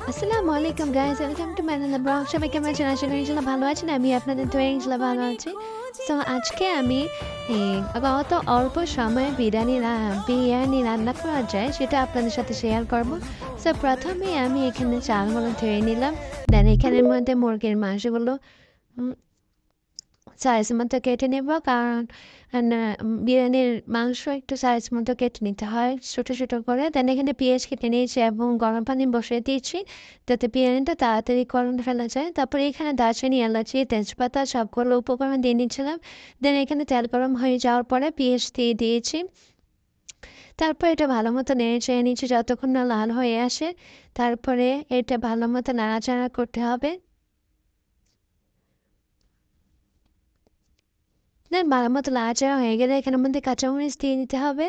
আসসালামু আলাইকুম guys, welcome to my channel. Blog সবাই কেমন আছেন? আশা করি ইনশাআল্লাহ ভালো আছেন। আমি আপনাদের দোয়ায় ইনশাআল্লাহ ভালো আছি। সো আজকে আমি কত অল্প সময়ে বিরিয়ানি রান্না করা যায় সেটা আপনাদের সাথে শেয়ার করব। সো প্রথমে আমি এখানে চালগুলো ধুয়ে নিলাম। দেন এখানের মধ্যে মুরগির মাংসগুলো সাইজ মতো কেটে নেব, কারণ বিরিয়ানির মাংস একটু সাইজ মতো কেটে নিতে হয় ছোটো ছোটো করে। দেন এখানে পেঁয়াজ কেটে নিয়েছি এবং গরম পানি বসিয়ে দিয়েছি যাতে বিরিয়ানিটা তাড়াতাড়ি করে ফেলা যায়। তারপরে এখানে দারচিনি, এলাচি, তেজপাতা সবগুলো উপকরণ দিয়ে নিয়েছিলাম। দেন এখানে তেল গরম হয়ে যাওয়ার পরে পেঁয়াজ দিয়ে দিয়েছি। তারপর এটা ভালো মতো নেড়ে চেড়ে নিচ্ছি যতক্ষণ না লাল হয়ে আসে। তারপরে এটা ভালো মতো নাড়াচাড়া করতে হবে। দেন ভালো মতো নাড়াচাড়া হয়ে গেলে এখানের মধ্যে কাঁচামরিচ দিয়ে দিতে হবে।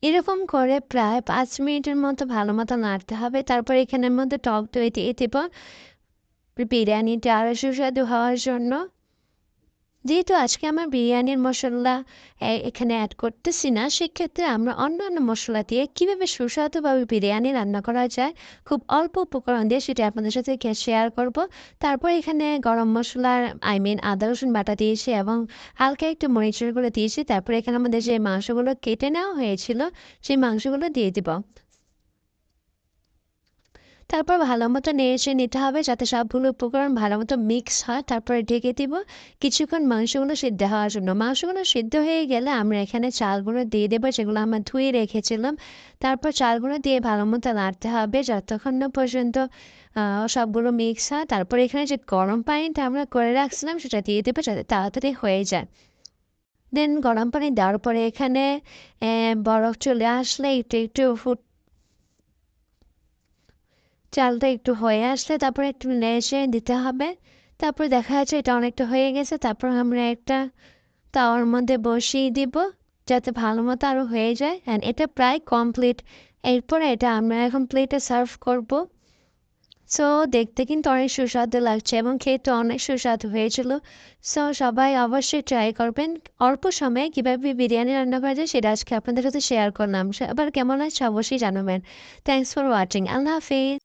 এরকম করে প্রায় ৫ মিনিটের মতো ভালো মতো নাড়তে হবে। তারপর এখানের মধ্যে টক দই দিয়ে দেব বিরিয়ানিটা আরও সুস্বাদু হওয়ার জন্য। যেহেতু আজকে আমার বিরিয়ানির মশলা এখানে অ্যাড করতেছি না, সেক্ষেত্রে আমরা অন্যান্য মশলা দিয়ে কীভাবে সুস্বাদুভাবে বিরিয়ানি রান্না করা যায় খুব অল্প উপকরণ দিয়ে সেটা আপনাদের সাথে শেয়ার করব। তারপর এখানে গরম মশলার আদা রসুন বাটা দিয়েছি এবং হালকা একটু মরিচের গুঁড়ো দিয়েছি। তারপর এখানে আমাদের যে মাংসগুলো কেটে নেওয়া হয়েছিল সেই মাংসগুলো দিয়ে দিব। তারপর ভালো মতো নেড়ে নিতে হবে যাতে সবগুলো উপকরণ ভালো মতো মিক্স হয়। তারপরে ঢেকে দিব কিছুক্ষণ মাংসগুলো সিদ্ধ হওয়ার জন্য। মাংসগুলো সিদ্ধ হয়ে গেলে আমরা এখানে চালগুলো দিয়ে দেবো যেগুলো আমরা ধুয়ে রেখেছিলাম। তারপর চালগুলো দিয়ে ভালো মতো নাড়তে হবে যতক্ষণ না পর্যন্ত সবগুলো মিক্স হয়। তারপর এখানে যে গরম পানিটা আমরা করে রাখছিলাম সেটা দিয়ে দেবো যাতে তাড়াতাড়ি হয়ে যায়। দেন গরম পানি দেওয়ার পরে এখানে বরফ চলে আসলে একটু একটু চালটা একটু হয়ে আসলে তারপরে একটু নেড়ে দিতে হবে। তারপর দেখা যাচ্ছে এটা অনেকটা হয়ে গেছে। তারপর আমরা একটা তাওয়ার মধ্যে বসিয়ে দিব যাতে ভালো মতো আরও হয়ে যায়। অ্যান্ড এটা প্রায় কমপ্লিট। এরপরে এটা আমরা এখন প্লেটে সার্ভ করব। সো দেখতে কিন্তু অনেক সুস্বাদু লাগছে এবং খেতে অনেক সুস্বাদু হয়েছিল। সো সবাই অবশ্যই ট্রাই করবেন। অল্প সময়ে কীভাবে বিরিয়ানি রান্না করা যায় সেটা আজকে আপনাদের সাথে শেয়ার করলাম। আবার কেমন লাগছে অবশ্যই জানাবেন। Thanks for watching. Allah Hafiz.